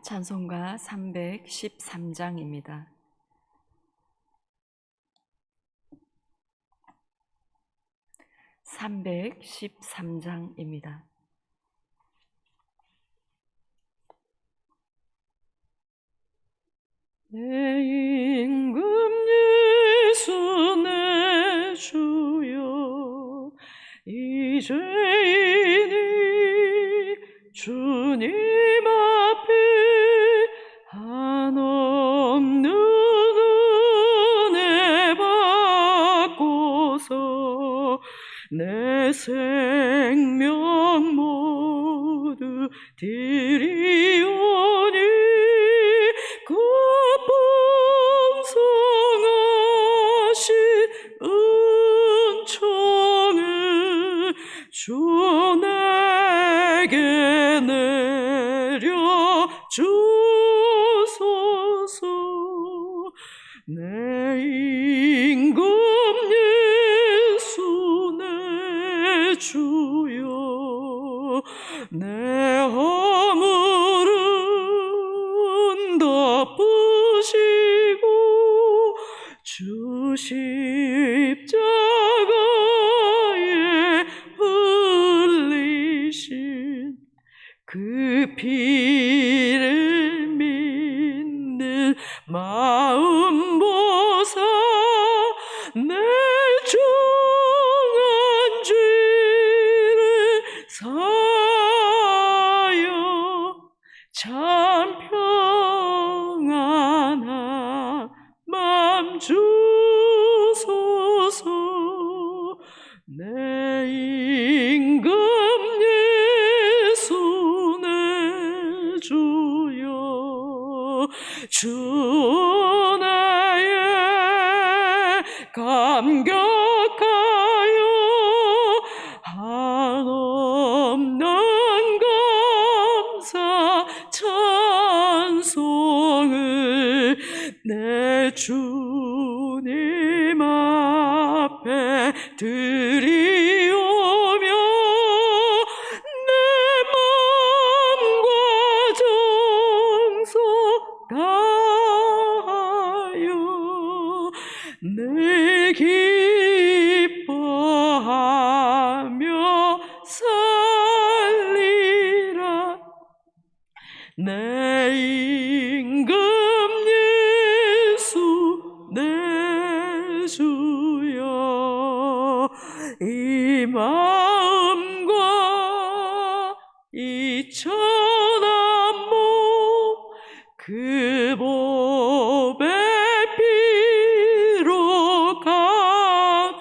찬송가 313장입니다. 내 임금 예수 내 주여, 이 죄인이 주님 앞에 한없는 은혜 받고서 내 생명 모두 드리오니 그 풍성하신 은총을 주 내게 내려 주소서. 내 임금 예수 내 주여, 내 허물은 덮으시고 주 십자가에 흘리신 그 피를 믿는 마음 보사 내 중한 죄를 사하여 참 평안한 맘 주소서. 내 임금 예수 내 주여, 주 나의 감격하여 한없는 감사 찬송을 내 주님 앞에 드리오며 내 마음과 정성 다하여 늘 기뻐하며 살리라. 내 임금 예수 내 주여, 이 마음과 이 천한 몸 그 보배 피로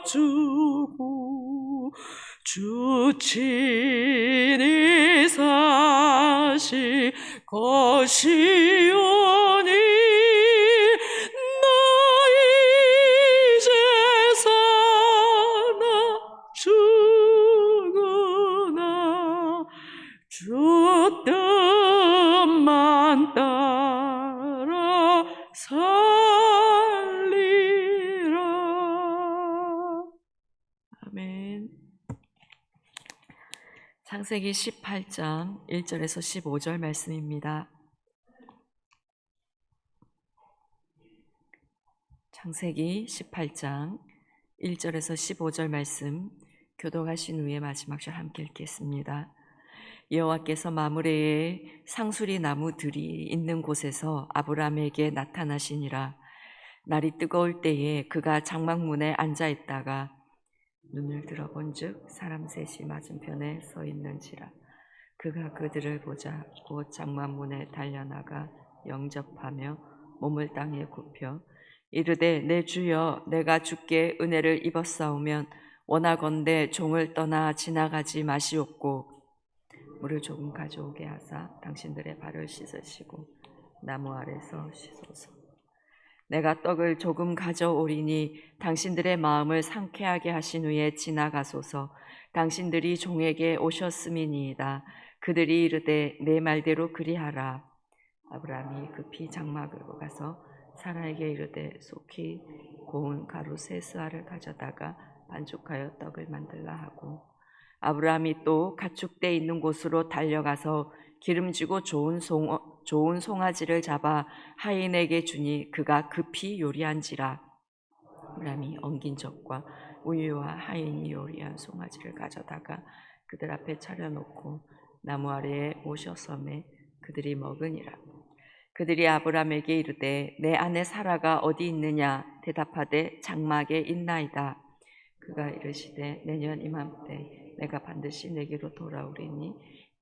값주고 주 친히 사실 것이오니 나 이제 사나 죽으나 주 뜻만 따라 살리라. 아멘. 창세기 18장 1절에서 15절 말씀입니다. 창세기 18장 1절에서 15절 말씀 교독하신 후에 마지막 절 함께 읽겠습니다. 여호와께서 마므레에 상수리 나무들이 있는 곳에서 아브라함에게 나타나시니라. 날이 뜨거울 때에 그가 장막문에 앉아 있다가 눈을 들어본즉 사람 셋이 맞은편에 서 있는지라. 그가 그들을 보자 곧 장막문에 달려나가 영접하며 몸을 땅에 굽혀 이르되 내 주여, 내가 주께 은혜를 입었사오면 원하건대 종을 떠나 지나가지 마시옵고 물을 조금 가져오게 하사 당신들의 발을 씻으시고 나무 아래서 씻소서. 내가 떡을 조금 가져오리니 당신들의 마음을 상쾌하게 하신 후에 지나가소서. 당신들이 종에게 오셨음이니이다. 그들이 이르되 내 말대로 그리하라. 아브라함이 급히 장막으로 가서 사라에게 이르되 속히 고운 가루 세 스아를 가져다가 반죽하여 떡을 만들라 하고, 아브라함이 또 가축대 있는 곳으로 달려가서 기름지고 좋은 좋은 송아지를 잡아 하인에게 주니 그가 급히 요리한지라. 아브라함이 엉긴 젖과 우유와 하인이 요리한 송아지를 가져다가 그들 앞에 차려놓고 나무 아래에 모셔 섬에 그들이 먹으니라. 그들이 아브라함에게 이르되 내 아내 사라가 어디 있느냐? 대답하되 장막에 있나이다. 그가 이르시되 내년 이맘때 내가 반드시 내게로 돌아오리니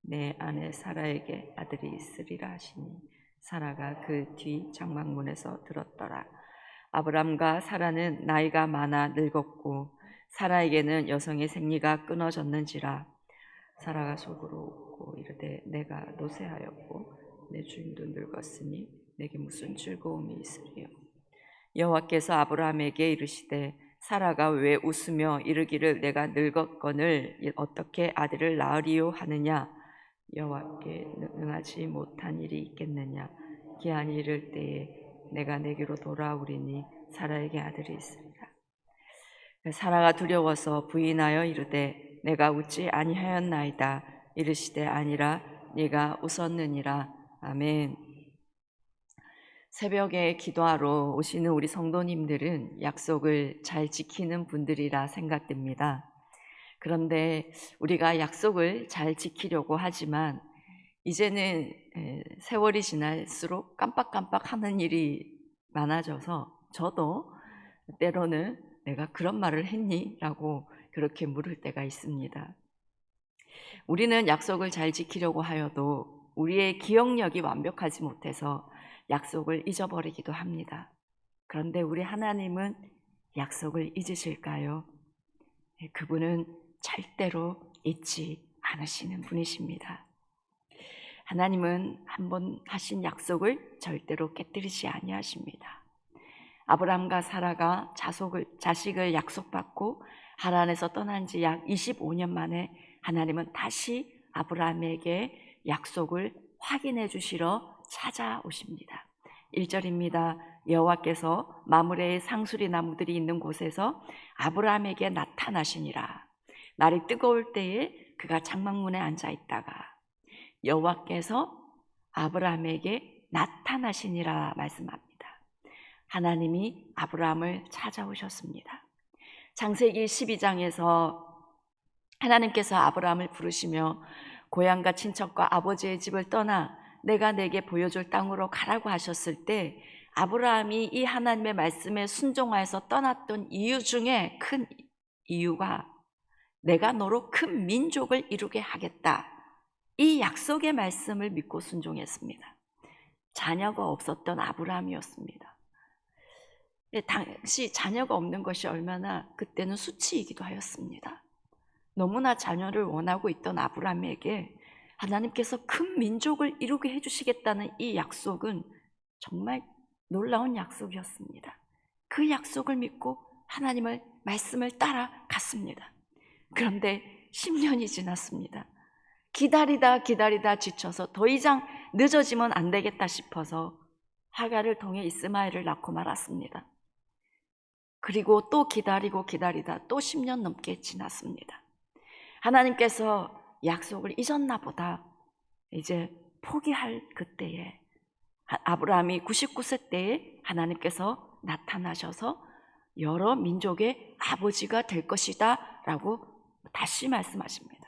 내 아내 사라에게 아들이 있으리라 하시니 사라가 그 뒤 장막문에서 들었더라. 아브람과 사라는 나이가 많아 늙었고 사라에게는 여성의 생리가 끊어졌는지라. 사라가 속으로 웃고 이르되 내가 노쇠하였고 내 주인도 늙었으니 내게 무슨 즐거움이 있으리요. 여호와께서 아브라함에게 이르시되 사라가 왜 웃으며 이르기를 내가 늙었거늘 어떻게 아들을 낳으리요 하느냐. 여호와께 능하지 못한 일이 있겠느냐. 기한이 이를 때에 내가 내게로 돌아오리니 사라에게 아들이 있으리라. 사라가 두려워서 부인하여 이르되 내가 웃지 아니하였나이다. 이르시되 아니라 네가 웃었느니라. 아멘. 새벽에 기도하러 오시는 우리 성도님들은 약속을 잘 지키는 분들이라 생각됩니다. 그런데 우리가 약속을 잘 지키려고 하지만 이제는 세월이 지날수록 깜빡깜빡 하는 일이 많아져서 저도 때로는 내가 그런 말을 했니? 라고 그렇게 물을 때가 있습니다. 우리는 약속을 잘 지키려고 하여도 우리의 기억력이 완벽하지 못해서 약속을 잊어버리기도 합니다. 그런데 우리 하나님은 약속을 잊으실까요? 그분은 절대로 잊지 않으시는 분이십니다. 하나님은 한번 하신 약속을 절대로 깨뜨리지 아니하십니다. 아브람과 사라가 자식을 약속받고 하란에서 떠난 지 약 25년 만에 하나님은 다시 아브람에게 약속을 확인해 주시러 찾아오십니다. 1절입니다. 여호와께서 마므레의 상수리 나무들이 있는 곳에서 아브람에게 나타나시니라. 날이 뜨거울 때에 그가 장막문에 앉아 있다가 여호와께서 아브람에게 나타나시니라 말씀합니다. 하나님이 아브람을 찾아오셨습니다. 창세기 12장에서 하나님께서 아브람을 부르시며 고향과 친척과 아버지의 집을 떠나 내가 내게 보여줄 땅으로 가라고 하셨을 때 아브라함이 이 하나님의 말씀에 순종하여서 떠났던 이유 중에 큰 이유가 내가 너로 큰 민족을 이루게 하겠다. 이 약속의 말씀을 믿고 순종했습니다. 자녀가 없었던 아브라함이었습니다. 당시 자녀가 없는 것이 얼마나 그때는 수치이기도 하였습니다. 너무나 자녀를 원하고 있던 아브라함에게 하나님께서 큰 민족을 이루게 해주시겠다는 이 약속은 정말 놀라운 약속이었습니다. 그 약속을 믿고 하나님의 말씀을 따라갔습니다. 그런데 10년이 지났습니다. 기다리다 지쳐서 더 이상 늦어지면 안 되겠다 싶어서 하갈을 통해 이스마엘을 낳고 말았습니다. 그리고 또 기다리다 또 10년 넘게 지났습니다. 하나님께서 약속을 잊었나 보다. 이제 포기할 그때에 아브라함이 99세 때에 하나님께서 나타나셔서 여러 민족의 아버지가 될 것이다 라고 다시 말씀하십니다.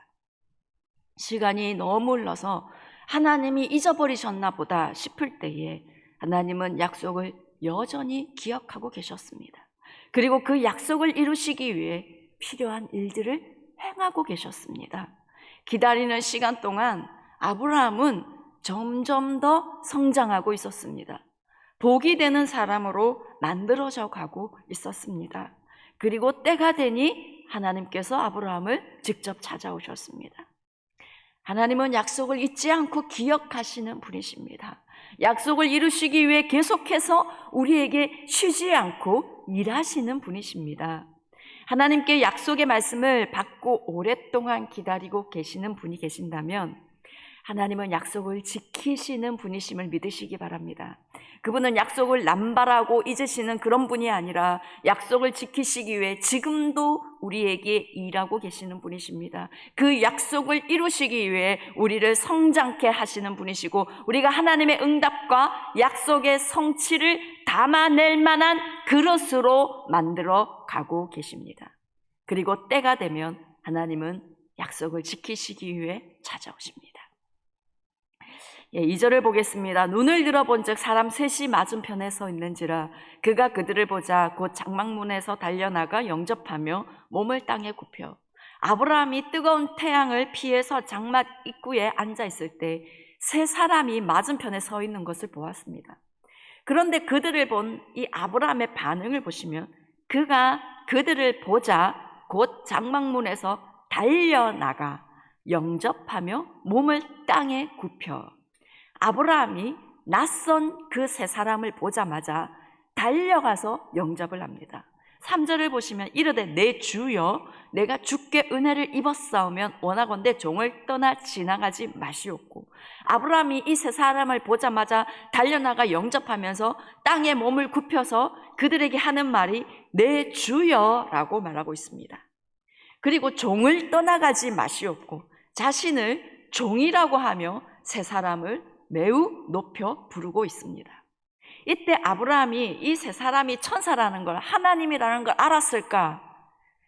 시간이 너무 흘러서 하나님이 잊어버리셨나 보다 싶을 때에 하나님은 약속을 여전히 기억하고 계셨습니다. 그리고 그 약속을 이루시기 위해 필요한 일들을 행하고 계셨습니다. 기다리는 시간 동안 아브라함은 점점 더 성장하고 있었습니다. 복이 되는 사람으로 만들어져 가고 있었습니다. 그리고 때가 되니 하나님께서 아브라함을 직접 찾아오셨습니다. 하나님은 약속을 잊지 않고 기억하시는 분이십니다. 약속을 이루시기 위해 계속해서 우리에게 쉬지 않고 일하시는 분이십니다. 하나님께 약속의 말씀을 받고 오랫동안 기다리고 계시는 분이 계신다면 하나님은 약속을 지키시는 분이심을 믿으시기 바랍니다. 그분은 약속을 남발하고 잊으시는 그런 분이 아니라 약속을 지키시기 위해 지금도 우리에게 일하고 계시는 분이십니다. 그 약속을 이루시기 위해 우리를 성장케 하시는 분이시고, 우리가 하나님의 응답과 약속의 성취를 담아낼 만한 그릇으로 만들어 가고 계십니다. 그리고 때가 되면 하나님은 약속을 지키시기 위해 찾아오십니다. 2절을 보겠습니다. 눈을 들어본 즉 사람 셋이 맞은편에 서 있는지라 그가 그들을 보자 곧 장막문에서 달려나가 영접하며 몸을 땅에 굽혀. 아브라함이 뜨거운 태양을 피해서 장막 입구에 앉아 있을 때 세 사람이 맞은편에 서 있는 것을 보았습니다. 그런데 그들을 본 이 아브라함의 반응을 보시면 그가 그들을 보자 곧 장막문에서 달려나가 영접하며 몸을 땅에 굽혀. 아브라함이 낯선 그 세 사람을 보자마자 달려가서 영접을 합니다. 3절을 보시면 이르되 내 주여 내가 주께 은혜를 입었사오면 원하건대 종을 떠나 지나가지 마시옵고. 아브라함이 이 세 사람을 보자마자 달려나가 영접하면서 땅에 몸을 굽혀서 그들에게 하는 말이 내 주여라고 말하고 있습니다. 그리고 종을 떠나가지 마시옵고 자신을 종이라고 하며 세 사람을 매우 높여 부르고 있습니다. 이때 아브라함이 이 세 사람이 천사라는 걸, 하나님이라는 걸 알았을까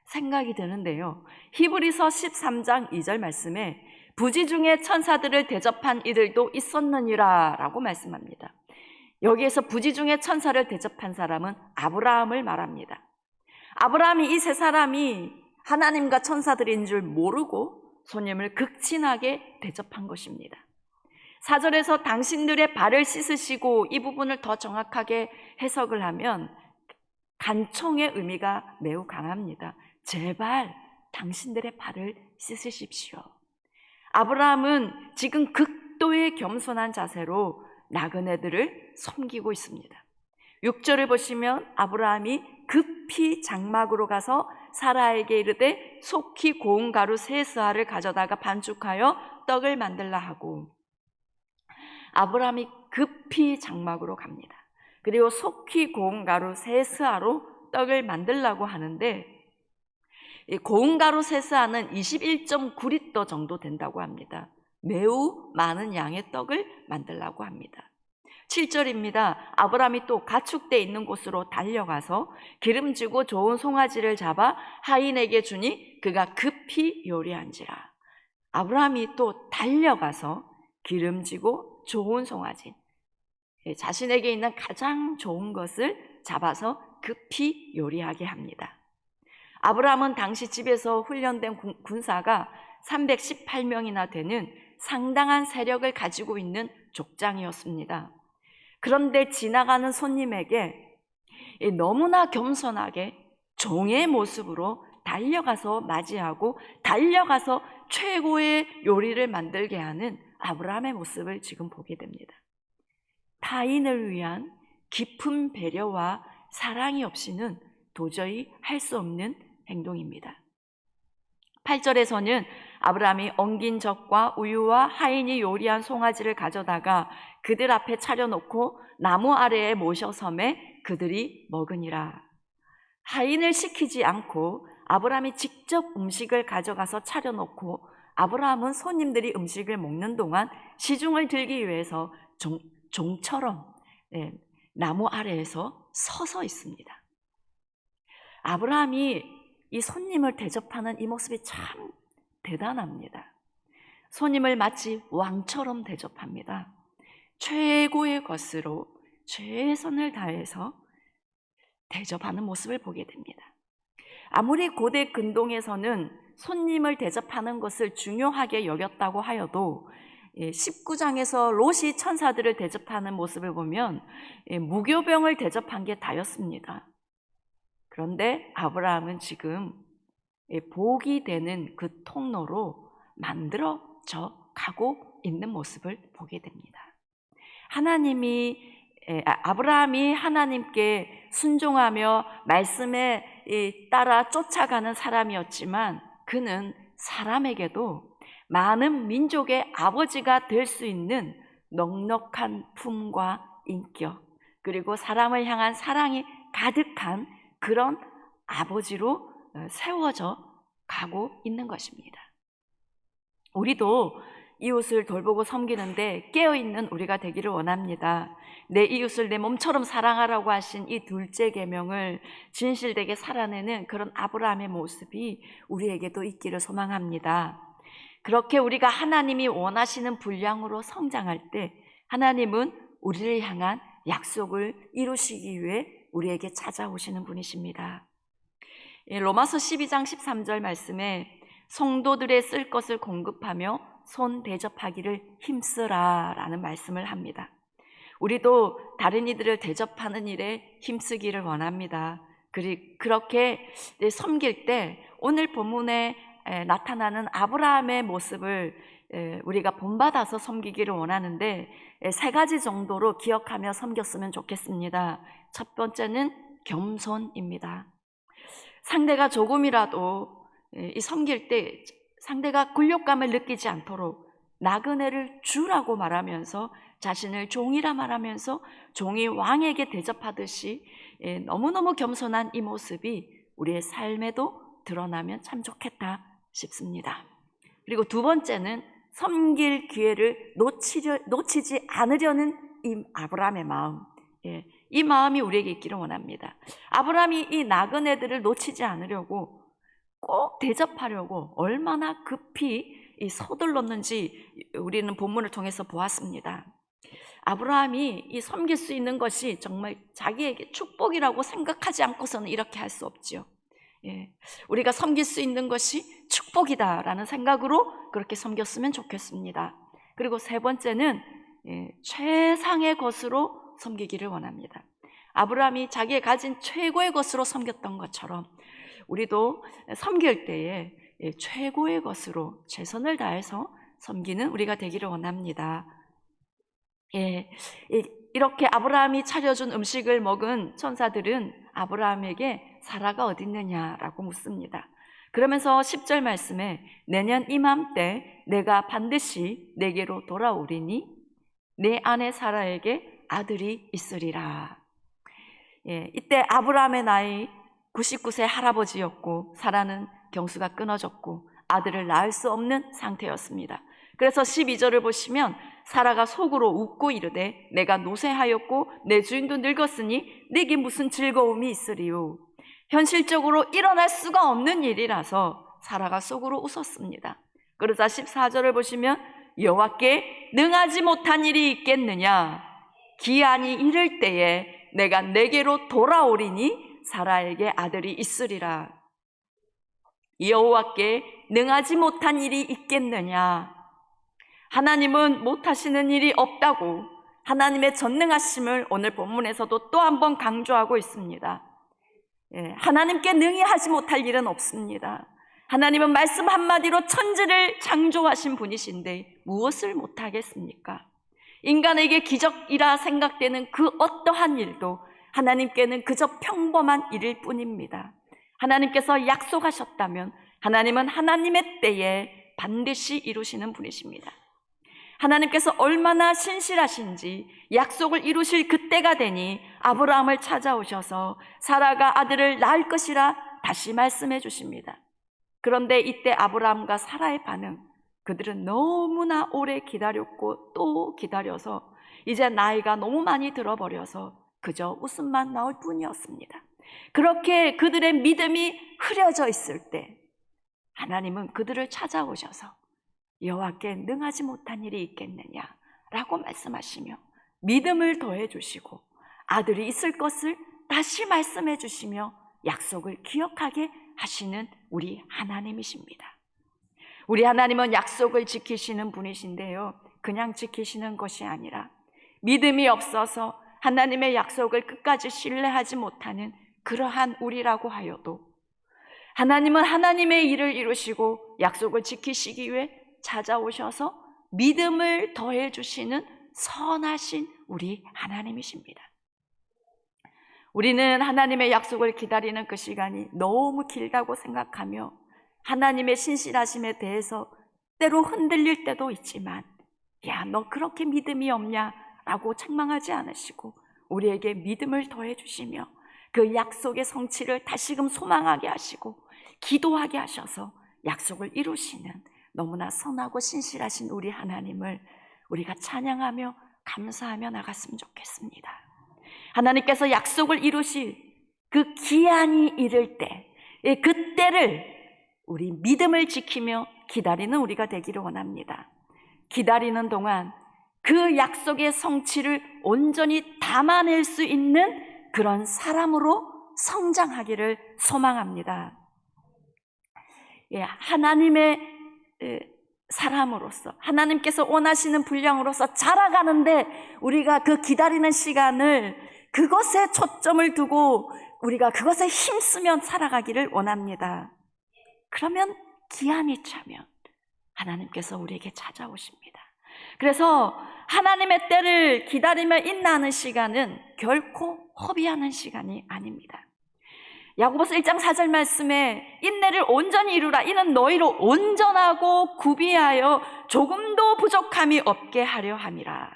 생각이 드는데요. 히브리서 13장 2절 말씀에 부지 중에 천사들을 대접한 이들도 있었느니라 라고 말씀합니다. 여기에서 부지 중에 천사를 대접한 사람은 아브라함을 말합니다. 아브라함이 이 세 사람이 하나님과 천사들인 줄 모르고 손님을 극진하게 대접한 것입니다. 4절에서 당신들의 발을 씻으시고, 이 부분을 더 정확하게 해석을 하면 간청의 의미가 매우 강합니다. 제발 당신들의 발을 씻으십시오. 아브라함은 지금 극도의 겸손한 자세로 나그네들을 섬기고 있습니다. 6절을 보시면 아브라함이 급히 장막으로 가서 사라에게 이르되 속히 고운 가루 세 스아를 가져다가 반죽하여 떡을 만들라 하고, 아브라함이 급히 장막으로 갑니다. 그리고 속히 고운 가루 세 스아로 떡을 만들라고 하는데, 이 고운 가루 세 스아는 21.9리터 정도 된다고 합니다. 매우 많은 양의 떡을 만들라고 합니다. 7절입니다. 아브라함이 또 가축대 있는 곳으로 달려가서 기름지고 좋은 송아지를 잡아 하인에게 주니 그가 급히 요리한지라. 아브라함이 또 달려가서 기름지고 좋은 송아지, 자신에게 있는 가장 좋은 것을 잡아서 급히 요리하게 합니다. 아브라함은 당시 집에서 훈련된 군사가 318명이나 되는 상당한 세력을 가지고 있는 족장이었습니다. 그런데 지나가는 손님에게 너무나 겸손하게 종의 모습으로 달려가서 맞이하고 달려가서 최고의 요리를 만들게 하는 아브라함의 모습을 지금 보게 됩니다. 타인을 위한 깊은 배려와 사랑이 없이는 도저히 할 수 없는 행동입니다. 8절에서는 아브라함이 엉긴 젖과 우유와 하인이 요리한 송아지를 가져다가 그들 앞에 차려놓고 나무 아래에 모셔 섬에 그들이 먹으니라. 하인을 시키지 않고 아브라함이 직접 음식을 가져가서 차려놓고, 아브라함은 손님들이 음식을 먹는 동안 시중을 들기 위해서 종처럼 나무 아래에서 서서 있습니다. 아브라함이 이 손님을 대접하는 이 모습이 참 대단합니다. 손님을 마치 왕처럼 대접합니다. 최고의 것으로 최선을 다해서 대접하는 모습을 보게 됩니다. 아무리 고대 근동에서는 손님을 대접하는 것을 중요하게 여겼다고 하여도 19장에서 롯이 천사들을 대접하는 모습을 보면 무교병을 대접한 게 다였습니다. 그런데 아브라함은 지금 복이 되는 그 통로로 만들어져 가고 있는 모습을 보게 됩니다. 아브라함이 하나님께 순종하며 말씀에 따라 쫓아가는 사람이었지만, 그는 사람에게도 많은 민족의 아버지가 될 수 있는 넉넉한 품과 인격, 그리고 사람을 향한 사랑이 가득한 그런 아버지로 세워져 가고 있는 것입니다. 우리도 이웃을 돌보고 섬기는데 깨어있는 우리가 되기를 원합니다. 내 이웃을 내 몸처럼 사랑하라고 하신 이 둘째 계명을 진실되게 살아내는 그런 아브라함의 모습이 우리에게도 있기를 소망합니다. 그렇게 우리가 하나님이 원하시는 분량으로 성장할 때 하나님은 우리를 향한 약속을 이루시기 위해 우리에게 찾아오시는 분이십니다. 로마서 12장 13절 말씀에 성도들의 쓸 것을 공급하며 손 대접하기를 힘쓰라 라는 말씀을 합니다. 우리도 다른 이들을 대접하는 일에 힘쓰기를 원합니다. 그렇게 섬길 때 오늘 본문에 나타나는 아브라함의 모습을 우리가 본받아서 섬기기를 원하는데 세 가지 정도로 기억하며 섬겼으면 좋겠습니다. 첫 번째는 겸손입니다. 상대가 조금이라도 이 섬길 때 상대가 굴욕감을 느끼지 않도록 나그네를 주라고 말하면서 자신을 종이라 말하면서 종이 왕에게 대접하듯이 너무너무 겸손한 이 모습이 우리의 삶에도 드러나면 참 좋겠다 싶습니다. 그리고 두 번째는 섬길 기회를 놓치지 않으려는 이 아브라함의 마음, 이 마음이 우리에게 있기를 원합니다. 아브라함이 이 나그네들을 놓치지 않으려고 꼭 대접하려고 얼마나 급히 서둘렀는지 우리는 본문을 통해서 보았습니다. 아브라함이 이 섬길 수 있는 것이 정말 자기에게 축복이라고 생각하지 않고서는 이렇게 할 수 없지요. 우리가 섬길 수 있는 것이 축복이다라는 생각으로 그렇게 섬겼으면 좋겠습니다. 그리고 세 번째는 최상의 것으로 섬기기를 원합니다. 아브라함이 자기의 가진 최고의 것으로 섬겼던 것처럼 우리도 섬길 때에 최고의 것으로 최선을 다해서 섬기는 우리가 되기를 원합니다. 이렇게 아브라함이 차려준 음식을 먹은 천사들은 아브라함에게 사라가 어디 있느냐라고 묻습니다. 그러면서 10절 말씀에 내년 이맘때 내가 반드시 내게로 돌아오리니 내 아내 사라에게 아들이 있으리라. 이때 아브라함의 나이 99세 할아버지였고 사라는 경수가 끊어졌고 아들을 낳을 수 없는 상태였습니다. 그래서 12절을 보시면 사라가 속으로 웃고 이르되 내가 노쇠하였고 내 주인도 늙었으니 내게 무슨 즐거움이 있으리요. 현실적으로 일어날 수가 없는 일이라서 사라가 속으로 웃었습니다. 그러자 14절을 보시면 여호와께 능하지 못한 일이 있겠느냐. 기한이 이를 때에 내가 내게로 돌아오리니 사라에게 아들이 있으리라. 여호와께 능하지 못한 일이 있겠느냐. 하나님은 못하시는 일이 없다고 하나님의 전능하심을 오늘 본문에서도 또 한 번 강조하고 있습니다. 하나님께 능히 하지 못할 일은 없습니다. 하나님은 말씀 한마디로 천지를 창조하신 분이신데 무엇을 못하겠습니까? 인간에게 기적이라 생각되는 그 어떠한 일도 하나님께는 그저 평범한 일일 뿐입니다. 하나님께서 약속하셨다면 하나님은 하나님의 때에 반드시 이루시는 분이십니다. 하나님께서 얼마나 신실하신지 약속을 이루실 그때가 되니 아브라함을 찾아오셔서 사라가 아들을 낳을 것이라 다시 말씀해 주십니다. 그런데 이때 아브라함과 사라의 반응, 그들은 너무나 오래 기다렸고 또 기다려서 이제 나이가 너무 많이 들어버려서 그저 웃음만 나올 뿐이었습니다. 그렇게 그들의 믿음이 흐려져 있을 때 하나님은 그들을 찾아오셔서 여호와께 능하지 못한 일이 있겠느냐라고 말씀하시며 믿음을 더해 주시고 아들이 있을 것을 다시 말씀해 주시며 약속을 기억하게 하시는 우리 하나님이십니다. 우리 하나님은 약속을 지키시는 분이신데요, 그냥 지키시는 것이 아니라 믿음이 없어서 하나님의 약속을 끝까지 신뢰하지 못하는 그러한 우리라고 하여도 하나님은 하나님의 일을 이루시고 약속을 지키시기 위해 찾아오셔서 믿음을 더해 주시는 선하신 우리 하나님이십니다. 우리는 하나님의 약속을 기다리는 그 시간이 너무 길다고 생각하며 하나님의 신실하심에 대해서 때로 흔들릴 때도 있지만, 야, 너 그렇게 믿음이 없냐? 라고 책망하지 않으시고 우리에게 믿음을 더해 주시며 그 약속의 성취를 다시금 소망하게 하시고 기도하게 하셔서 약속을 이루시는 너무나 선하고 신실하신 우리 하나님을 우리가 찬양하며 감사하며 나갔으면 좋겠습니다. 하나님께서 약속을 이루실 그 기한이 이를 때, 그때를 우리 믿음을 지키며 기다리는 우리가 되기를 원합니다. 기다리는 동안 그 약속의 성취를 온전히 담아낼 수 있는 그런 사람으로 성장하기를 소망합니다. 하나님의 사람으로서, 하나님께서 원하시는 분량으로서 자라가는데 우리가 그 기다리는 시간을 그것에 초점을 두고 우리가 그것에 힘쓰며 살아가기를 원합니다. 그러면 기한이 차면 하나님께서 우리에게 찾아오십니다. 그래서 하나님의 때를 기다리며 인내하는 시간은 결코 허비하는 시간이 아닙니다. 야고보서 1장 4절 말씀에 인내를 온전히 이루라. 이는 너희로 온전하고 구비하여 조금도 부족함이 없게 하려 함이라.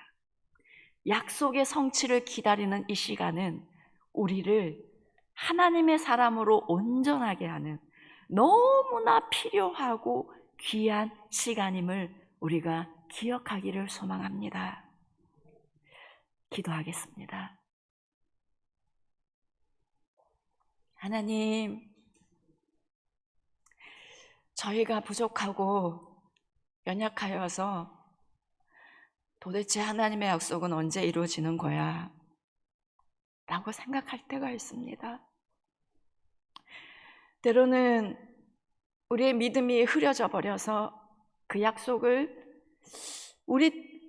약속의 성취를 기다리는 이 시간은 우리를 하나님의 사람으로 온전하게 하는 너무나 필요하고 귀한 시간임을 우리가 기억하기를 소망합니다. 기도하겠습니다. 하나님, 저희가 부족하고 연약하여서 도대체 하나님의 약속은 언제 이루어지는 거야? 라고 생각할 때가 있습니다. 때로는 우리의 믿음이 흐려져 버려서 그 약속을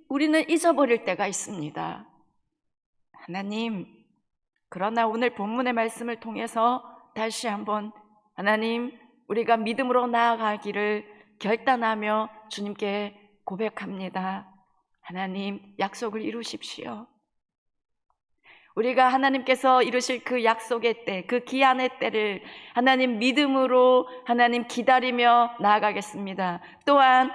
우리는 잊어버릴 때가 있습니다. 하나님, 그러나 오늘 본문의 말씀을 통해서 다시 한번 하나님, 우리가 믿음으로 나아가기를 결단하며 주님께 고백합니다. 하나님, 약속을 이루십시오. 우리가 하나님께서 이루실 그 약속의 때, 그 기한의 때를 하나님 믿음으로 하나님 기다리며 나아가겠습니다. 또한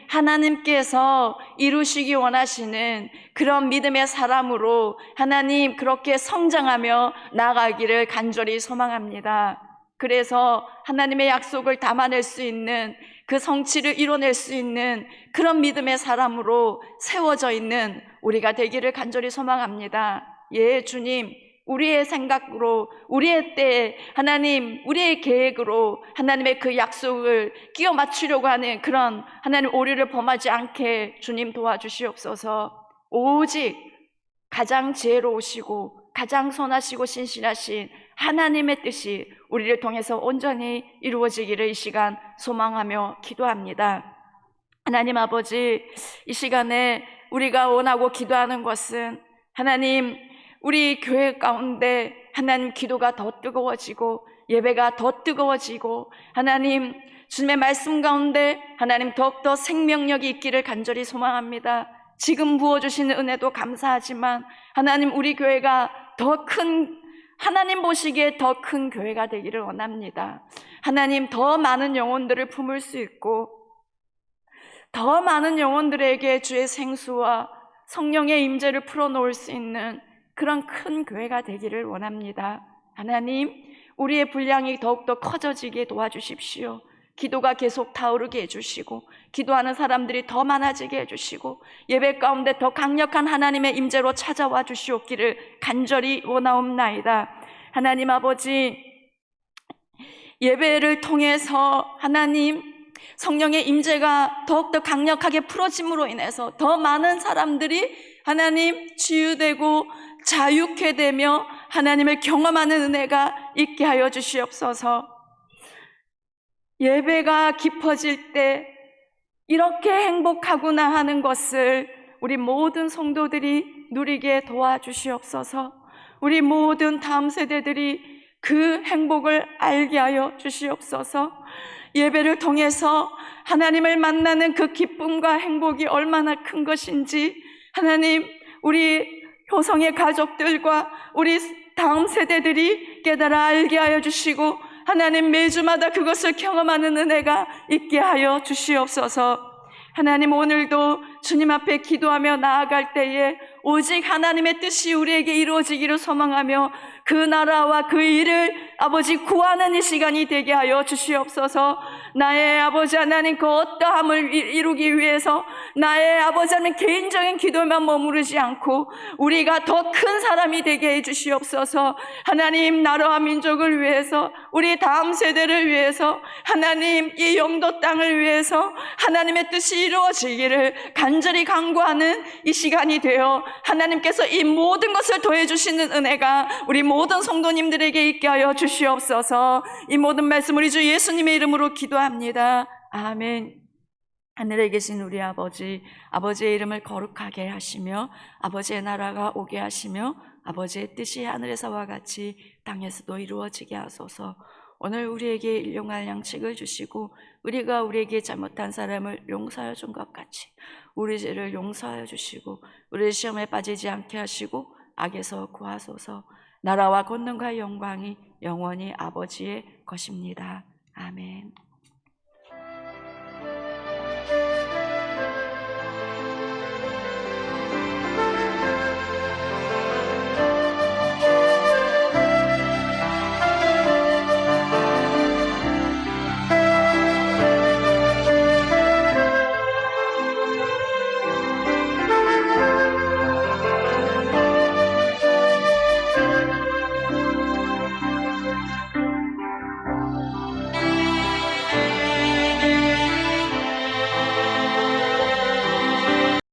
하나님께서 이루시기 원하시는 그런 믿음의 사람으로 하나님 그렇게 성장하며 나아가기를 간절히 소망합니다. 그래서 하나님의 약속을 담아낼 수 있는 그 성취를 이뤄낼 수 있는 그런 믿음의 사람으로 세워져 있는 우리가 되기를 간절히 소망합니다. 예, 주님, 우리의 생각으로, 우리의 때에 하나님, 우리의 계획으로 하나님의 그 약속을 끼워 맞추려고 하는 그런 하나님 오류를 범하지 않게 주님 도와주시옵소서. 오직 가장 지혜로우시고 가장 선하시고 신실하신 하나님의 뜻이 우리를 통해서 온전히 이루어지기를 이 시간 소망하며 기도합니다. 하나님 아버지, 이 시간에 우리가 원하고 기도하는 것은 하나님, 우리 교회 가운데 하나님 기도가 더 뜨거워지고 예배가 더 뜨거워지고 하나님 주님의 말씀 가운데 하나님 더욱더 생명력이 있기를 간절히 소망합니다. 지금 부어주시는 은혜도 감사하지만 하나님 우리 교회가 더 큰, 하나님 보시기에 더 큰 교회가 되기를 원합니다. 하나님 더 많은 영혼들을 품을 수 있고 더 많은 영혼들에게 주의 생수와 성령의 임재를 풀어놓을 수 있는 그런 큰 교회가 되기를 원합니다. 하나님, 우리의 분량이 더욱더 커져지게 도와주십시오. 기도가 계속 타오르게 해주시고 기도하는 사람들이 더 많아지게 해주시고 예배 가운데 더 강력한 하나님의 임재로 찾아와 주시옵기를 간절히 원하옵나이다. 하나님 아버지, 예배를 통해서 하나님 성령의 임재가 더욱더 강력하게 풀어짐으로 인해서 더 많은 사람들이 하나님 치유되고 자유케 되며 하나님을 경험하는 은혜가 있게 하여 주시옵소서. 예배가 깊어질 때 이렇게 행복하구나 하는 것을 우리 모든 성도들이 누리게 도와주시옵소서. 우리 모든 다음 세대들이 그 행복을 알게 하여 주시옵소서. 예배를 통해서 하나님을 만나는 그 기쁨과 행복이 얼마나 큰 것인지 하나님, 우리 효성의 가족들과 우리 다음 세대들이 깨달아 알게 하여 주시고 하나님 매주마다 그것을 경험하는 은혜가 있게 하여 주시옵소서. 하나님 오늘도 주님 앞에 기도하며 나아갈 때에 오직 하나님의 뜻이 우리에게 이루어지기를 소망하며 그 나라와 그 일을 아버지 구하는 이 시간이 되게 하여 주시옵소서. 나의 아버지 하나님 그 어떠함을 이루기 위해서 나의 아버지 하나님 개인적인 기도만 머무르지 않고 우리가 더 큰 사람이 되게 해 주시옵소서. 하나님 나라와 민족을 위해서 우리 다음 세대를 위해서 하나님 이 영도 땅을 위해서 하나님의 뜻이 이루어지기를 간절히 간구하는 이 시간이 되어 하나님께서 이 모든 것을 더해 주시는 은혜가 우리 모든 성도님들에게 있게 하여 주시옵소서. 이 모든 말씀 우리 주 예수님의 이름으로 기도합니다. 아멘. 하늘에 계신 우리 아버지, 아버지의 이름을 거룩하게 하시며 아버지의 나라가 오게 하시며 아버지의 뜻이 하늘에서와 같이 땅에서도 이루어지게 하소서. 오늘 우리에게 일용할 양식을 주시고 우리가 우리에게 잘못한 사람을 용서하여 준 것 같이 우리 죄를 용서하여 주시고 우리 시험에 빠지지 않게 하시고 악에서 구하소서. 나라와 권능과 영광이 영원히 아버지의 것입니다. 아멘.